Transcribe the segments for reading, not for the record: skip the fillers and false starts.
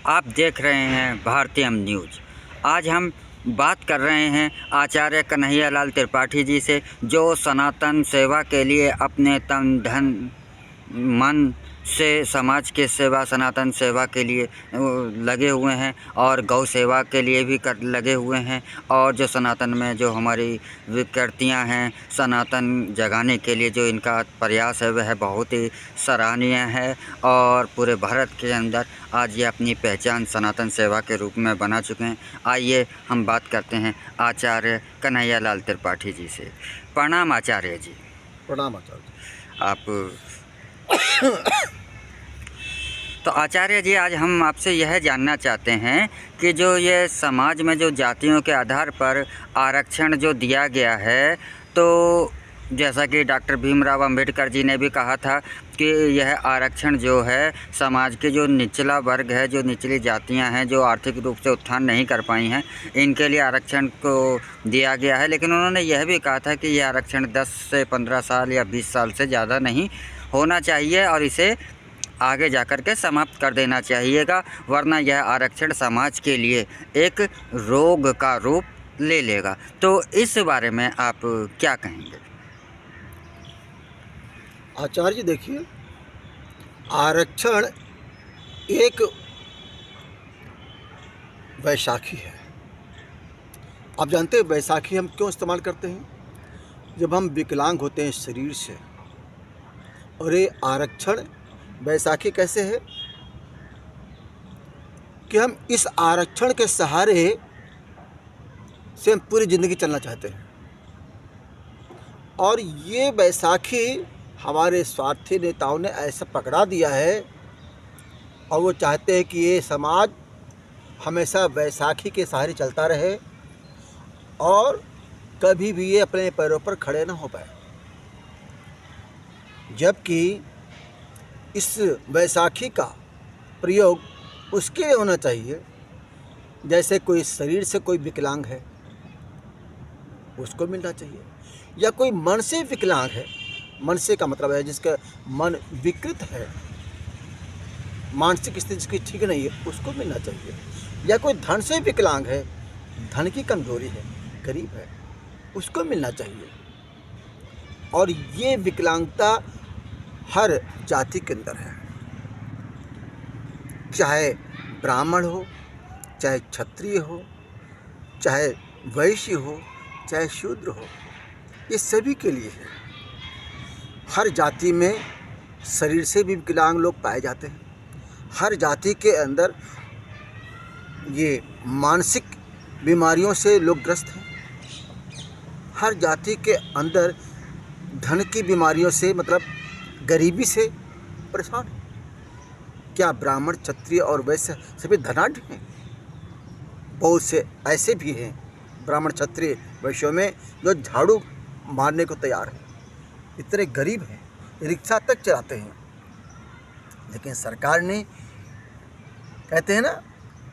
आप देख रहे हैं भारतीय न्यूज़। आज हम बात कर रहे हैं आचार्य कन्हैयालाल त्रिपाठी जी से, जो सनातन सेवा के लिए अपने तन धन मन से समाज के सेवा, सनातन सेवा के लिए लगे हुए हैं और गौ सेवा के लिए भी लगे हुए हैं। और जो सनातन में जो हमारी विकृतियां हैं, सनातन जगाने के लिए जो इनका प्रयास है वह बहुत ही सराहनीय है। और पूरे भारत के अंदर आज ये अपनी पहचान सनातन सेवा के रूप में बना चुके हैं। आइए हम बात करते हैं आचार्य कन्हैयालाल त्रिपाठी जी से। प्रणाम आचार्य जी। प्रणाम आचार्य जी। आप तो आचार्य जी, आज हम आपसे यह जानना चाहते हैं कि जो ये समाज में जो जातियों के आधार पर आरक्षण जो दिया गया है, तो जैसा कि डॉक्टर भीमराव अंबेडकर जी ने भी कहा था कि यह आरक्षण जो है समाज के जो निचला वर्ग है, जो निचली जातियां हैं, जो आर्थिक रूप से उत्थान नहीं कर पाई हैं, इनके लिए आरक्षण को दिया गया है। लेकिन उन्होंने यह भी कहा था कि यह आरक्षण 10 से 15 साल या 20 साल से ज़्यादा नहीं होना चाहिए और इसे आगे जाकर के समाप्त कर देना चाहिएगा, वरना यह आरक्षण समाज के लिए एक रोग का रूप ले लेगा। तो इस बारे में आप क्या कहेंगे? आचार्य जी देखिए, आरक्षण एक वैशाखी है। आप जानते हैं वैशाखी हम क्यों इस्तेमाल करते हैं? जब हम विकलांग होते हैं शरीर से। और ये आरक्षण वैशाखी कैसे है कि हम इस आरक्षण के सहारे से हम पूरी ज़िंदगी चलना चाहते हैं। और ये वैशाखी हमारे स्वार्थी नेताओं ने ऐसा पकड़ा दिया है और वो चाहते हैं कि ये समाज हमेशा वैशाखी के सहारे चलता रहे और कभी भी ये अपने पैरों पर खड़े ना हो पाए। जबकि इस वैशाखी का प्रयोग उसके लिए होना चाहिए, जैसे कोई शरीर से कोई विकलांग है उसको मिलना चाहिए, या कोई मन से विकलांग है, मन से का मतलब है जिसका मन विकृत है, मानसिक स्थिति जिसकी ठीक नहीं है, उसको मिलना चाहिए। या कोई धन से विकलांग है, धन की कमजोरी है, गरीब है, उसको मिलना चाहिए। और ये विकलांगता हर जाति के अंदर है, चाहे ब्राह्मण हो, चाहे क्षत्रिय हो, चाहे वैश्य हो, चाहे शूद्र हो, ये सभी के लिए है। हर जाति में शरीर से भी विकलांग लोग पाए जाते हैं। हर जाति के अंदर ये मानसिक बीमारियों से लोग ग्रस्त हैं। हर जाति के अंदर धन की बीमारियों से, मतलब गरीबी से परेशान है। क्या ब्राह्मण, क्षत्रिय और वैश्य सभी धनाढ्य हैं? बहुत से ऐसे भी हैं ब्राह्मण, क्षत्रिय, वैश्यों में जो झाड़ू मारने को तैयार हैं, इतने गरीब हैं, रिक्शा तक चलाते हैं। लेकिन सरकार ने, कहते हैं ना,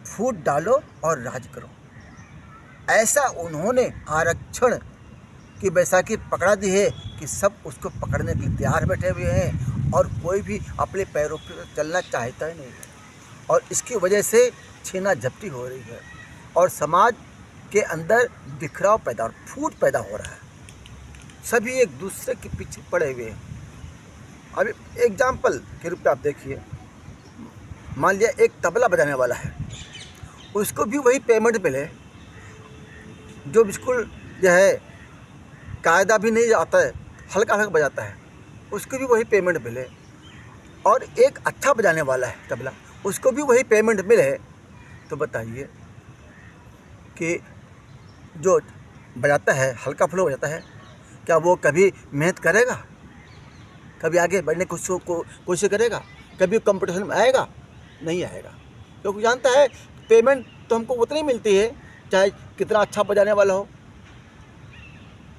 फूट डालो और राज करो, ऐसा उन्होंने आरक्षण की वैशाखी पकड़ा दी है कि सब उसको पकड़ने के लिए तैयार बैठे हुए हैं और कोई भी अपने पैरों पर चलना चाहता ही नहीं है। और इसकी वजह से छीना झपटी हो रही है और समाज के अंदर बिखराव पैदा और फूट पैदा हो रहा है। सभी एक दूसरे के पीछे पड़े हुए हैं। अभी एग्जाम्पल के रूप में आप देखिए, मान लिया एक तबला बजाने वाला है, उसको भी वही पेमेंट मिले जो बिल्कुल जो है कायदा भी नहीं आता है, हल्का हल्का बजाता है, उसको भी वही पेमेंट मिले। और एक अच्छा बजाने वाला है तबला, उसको भी वही पेमेंट मिले। तो बताइए कि जो बजाता है, हल्का फुल्का बजाता है, क्या वो कभी मेहनत करेगा? कभी आगे बढ़ने की कोशिश करेगा? कभी कंपटीशन में आएगा? नहीं आएगा, क्योंकि जानता है पेमेंट तो हमको उतनी मिलती है चाहे कितना अच्छा बजाने वाला हो।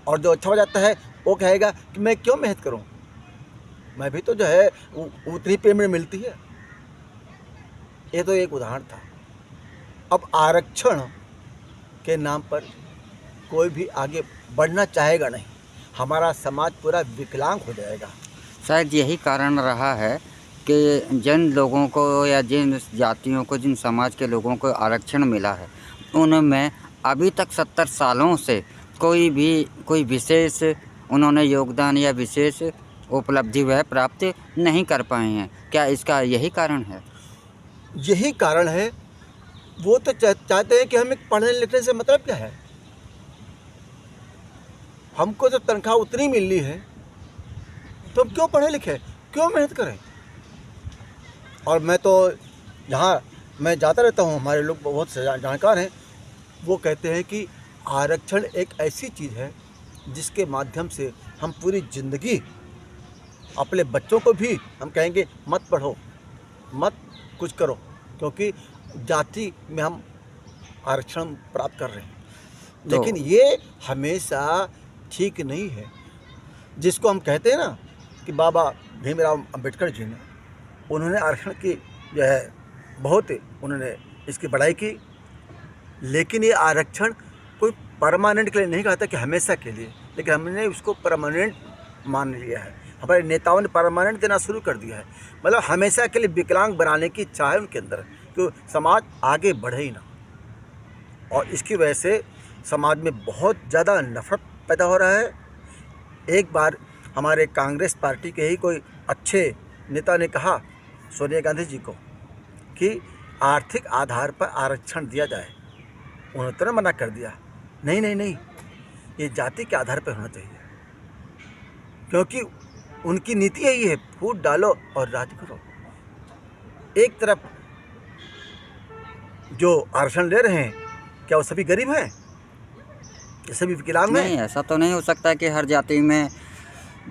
और जो अच्छा बजाता है वो कहेगा कि मैं क्यों मेहनत करूं, मैं भी तो जो है उतनी पेमेंट मिलती है। ये तो एक उदाहरण था। अब आरक्षण के नाम पर कोई भी आगे बढ़ना चाहेगा नहीं, हमारा समाज पूरा विकलांग हो जाएगा। शायद यही कारण रहा है कि जिन लोगों को या जिन जातियों को, जिन समाज के लोगों को आरक्षण मिला है, उनमें अभी तक 70 सालों से कोई विशेष उन्होंने योगदान या विशेष उपलब्धि वह प्राप्त नहीं कर पाए हैं। क्या इसका यही कारण है? यही कारण है। वो तो चाहते हैं कि हमें पढ़ने लिखने से मतलब क्या है, हमको जब तनख्वाह उतनी मिलनी है तो हम क्यों पढ़े लिखे, क्यों मेहनत करें। और मैं तो जहाँ मैं जाता रहता हूँ, हमारे लोग बहुत से जानकार हैं, वो कहते हैं कि आरक्षण एक ऐसी चीज़ है जिसके माध्यम से हम पूरी ज़िंदगी अपने बच्चों को भी हम कहेंगे मत पढ़ो, मत कुछ करो, क्योंकि जाति में हम आरक्षण प्राप्त कर रहे हैं। लेकिन ये हमेशा ठीक नहीं है। जिसको हम कहते हैं ना कि बाबा भीमराव अंबेडकर जी ने, उन्होंने आरक्षण की जो है बहुत उन्होंने इसकी बड़ाई की, लेकिन ये आरक्षण कोई परमानेंट के लिए नहीं कहा था कि हमेशा के लिए, लेकिन हमने उसको परमानेंट मान लिया है। हमारे नेताओं ने परमानेंट देना शुरू कर दिया है, मतलब हमेशा के लिए विकलांग बनाने की इच्छा है उनके अंदर, कि समाज आगे बढ़े ही ना। और इसकी वजह से समाज में बहुत ज़्यादा नफरत पैदा हो रहा है। एक बार हमारे कांग्रेस पार्टी के ही कोई अच्छे नेता ने कहा सोनिया गांधी जी को कि आर्थिक आधार पर आरक्षण दिया जाए। उन्होंने तुरंत मना कर दिया, नहीं नहीं नहीं, ये जाति के आधार पर होना चाहिए, क्योंकि उनकी नीति यही है, फूट डालो और राज करो। एक तरफ जो आरक्षण ले रहे हैं, क्या वो सभी गरीब हैं, ये सभी विकलांग हैं? नहीं, ऐसा तो नहीं हो सकता कि हर जाति में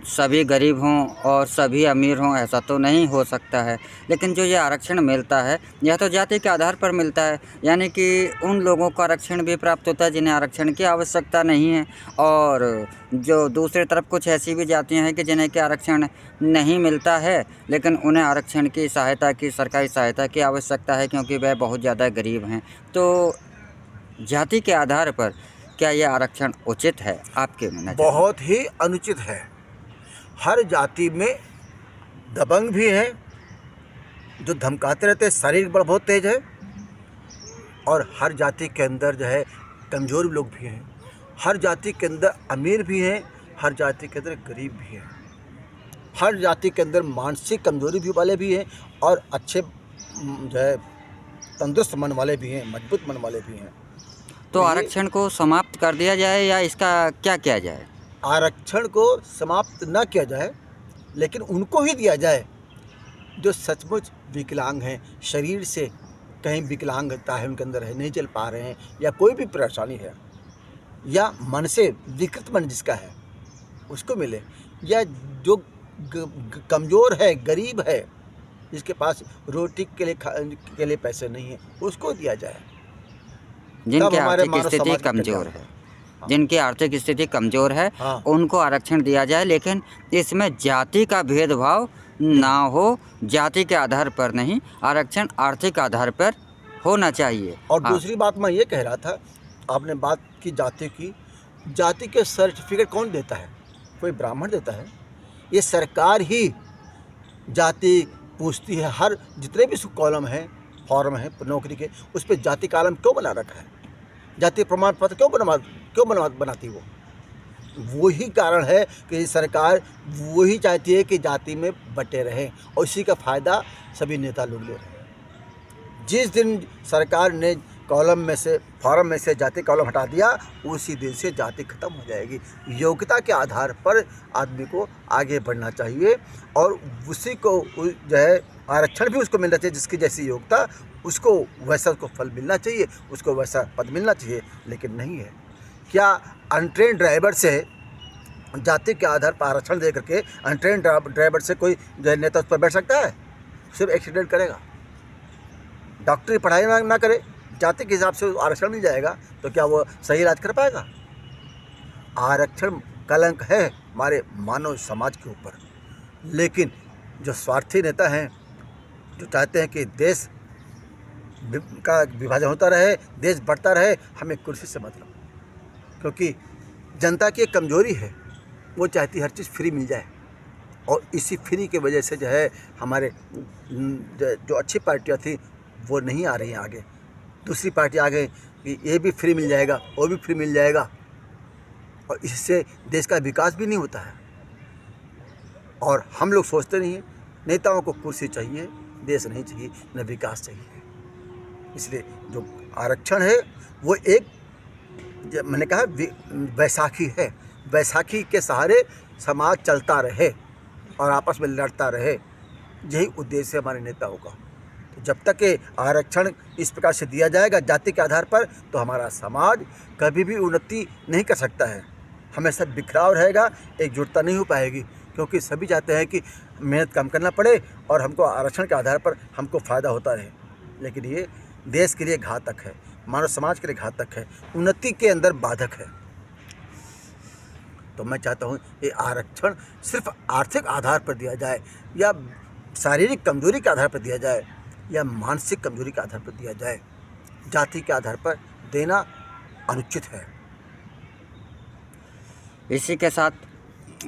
सभी गरीब हों और सभी अमीर हों, ऐसा तो नहीं हो सकता है। लेकिन जो ये आरक्षण मिलता है, यह तो जाति के आधार पर मिलता है, यानी कि उन लोगों को आरक्षण भी प्राप्त होता है जिन्हें आरक्षण की आवश्यकता नहीं है, और जो दूसरी तरफ कुछ ऐसी भी जातियां हैं कि जिन्हें कि आरक्षण नहीं मिलता है, लेकिन उन्हें आरक्षण की सहायता की, सरकारी सहायता की आवश्यकता है, क्योंकि वह बहुत ज़्यादा गरीब हैं। तो जाति के आधार पर क्या यह आरक्षण उचित है आपके नज़र में? बहुत ही अनुचित है। हर जाति में दबंग भी हैं जो धमकाते रहते हैं, शारीरिक बल बहुत तेज है, और हर जाति के अंदर जो है कमज़ोर लोग भी हैं। हर जाति के अंदर अमीर भी हैं, हर जाति के अंदर गरीब भी हैं। हर जाति के अंदर मानसिक कमजोरी भी वाले भी हैं, और अच्छे जो है तंदुरुस्त मन वाले भी हैं, मजबूत मन वाले भी हैं। तो आरक्षण को समाप्त कर दिया जाए या इसका क्या किया जाए? आरक्षण को समाप्त न किया जाए, लेकिन उनको ही दिया जाए जो सचमुच विकलांग हैं, शरीर से कहीं विकलांगता है उनके अंदर है, नहीं चल पा रहे हैं, या कोई भी परेशानी है, या मन से विकृत मन जिसका है उसको मिले, या जो कमज़ोर है, गरीब है, जिसके पास रोटी के लिए पैसे नहीं है, उसको दिया जाए। जिनकी आर्थिक स्थिति कमज़ोर है, जिनकी आर्थिक स्थिति कमज़ोर है, उनको आरक्षण दिया जाए, लेकिन इसमें जाति का भेदभाव ना हो, जाति के आधार पर नहीं, आरक्षण आर्थिक आधार पर होना चाहिए। और दूसरी बात मैं ये कह रहा था, आपने बात की जाति की, जाति के सर्टिफिकेट कौन देता है? कोई ब्राह्मण देता है? ये सरकार ही जाति पूछती है। हर जितने भी कॉलम हैं, फॉर्म है नौकरी के, उस पर जाति कॉलम क्यों बना रखा है? जाति प्रमाण पत्र क्यों बनाती वो? वही कारण है कि सरकार वही चाहती है कि जाति में बटे रहें, और इसी का फ़ायदा सभी नेता लोग ले रहे हैं। जिस दिन सरकार ने कॉलम में से, फॉर्म में से जाति कॉलम हटा दिया, उसी दिन से जाति खत्म हो जाएगी। योग्यता के आधार पर आदमी को आगे बढ़ना चाहिए, और उसी को जो है आरक्षण भी उसको मिलना चाहिए, जिसकी जैसी योग्यता, उसको वैसा उसको फल मिलना चाहिए, उसको वैसा पद मिलना चाहिए। लेकिन नहीं है। क्या अनट्रेन ड्राइवर से जाति के आधार पर आरक्षण दे करके अनट्रेन ड्राइवर से कोई जो है नेता उस पर बैठ सकता है? सिर्फ एक्सीडेंट करेगा। डॉक्टरी पढ़ाई ना करे, जाति के हिसाब से आरक्षण मिल जाएगा, तो क्या वो सही इलाज कर पाएगा? आरक्षण कलंक है हमारे मानव समाज के ऊपर। लेकिन जो स्वार्थी नेता हैं, जो चाहते हैं कि देश का विभाजन होता रहे, देश बढ़ता रहे, हमें कुर्सी से मतलब, क्योंकि जनता की एक कमजोरी है, वो चाहती हर चीज़ फ्री मिल जाए, और इसी फ्री की वजह से जो है हमारे जो अच्छी पार्टियाँ थी वो नहीं आ रही हैं आगे। दूसरी पार्टी आ गई कि ये भी फ्री मिल जाएगा, वो भी फ्री मिल जाएगा, और इससे देश का विकास भी नहीं होता है। और हम लोग सोचते नहीं हैं, नेताओं को कुर्सी चाहिए, देश नहीं चाहिए, न विकास चाहिए। इसलिए जो आरक्षण है वो एक, मैंने कहा बैसाखी है, बैसाखी के सहारे समाज चलता रहे और आपस में लड़ता रहे, यही उद्देश्य है हमारे नेताओं का। तो जब तक ये आरक्षण इस प्रकार से दिया जाएगा जाति के आधार पर, तो हमारा समाज कभी भी उन्नति नहीं कर सकता है, हमेशा बिखराव रहेगा, एकजुटता नहीं हो पाएगी, क्योंकि सभी चाहते हैं कि मेहनत कम करना पड़े और हमको आरक्षण के आधार पर हमको फ़ायदा होता रहे। लेकिन ये देश के लिए घातक है, मानव समाज के लिए घातक है, उन्नति के अंदर बाधक है। तो मैं चाहता हूँ ये आरक्षण सिर्फ आर्थिक आधार पर दिया जाए, या शारीरिक कमजोरी के आधार पर दिया जाए, या मानसिक कमजोरी के आधार पर दिया जाए। जाति के आधार पर देना अनुचित है। इसी के साथ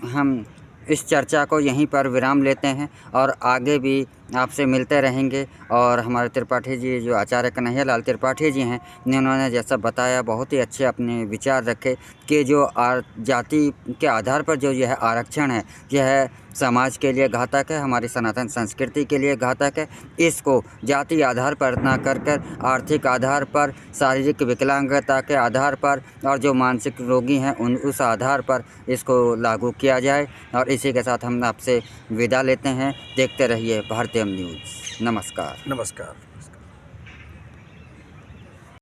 हम इस चर्चा को यहीं पर विराम लेते हैं और आगे भी आपसे मिलते रहेंगे। और हमारे त्रिपाठी जी, जो आचार्य कन्हैया लाल त्रिपाठी जी हैं, उन्होंने जैसा बताया बहुत ही अच्छे अपने विचार रखे कि जो जाति के आधार पर जो यह आरक्षण है, यह समाज के लिए घातक है, हमारी सनातन संस्कृति के लिए घातक है। इसको जाति आधार पर ना कर आर्थिक आधार पर, शारीरिक विकलांगता के आधार पर और जो मानसिक रोगी हैं उस आधार पर इसको लागू किया जाए। और इसी के साथ हम आपसे विदा लेते हैं। देखते रहिए भारतीय न्यूज़। नमस्कार। नमस्कार।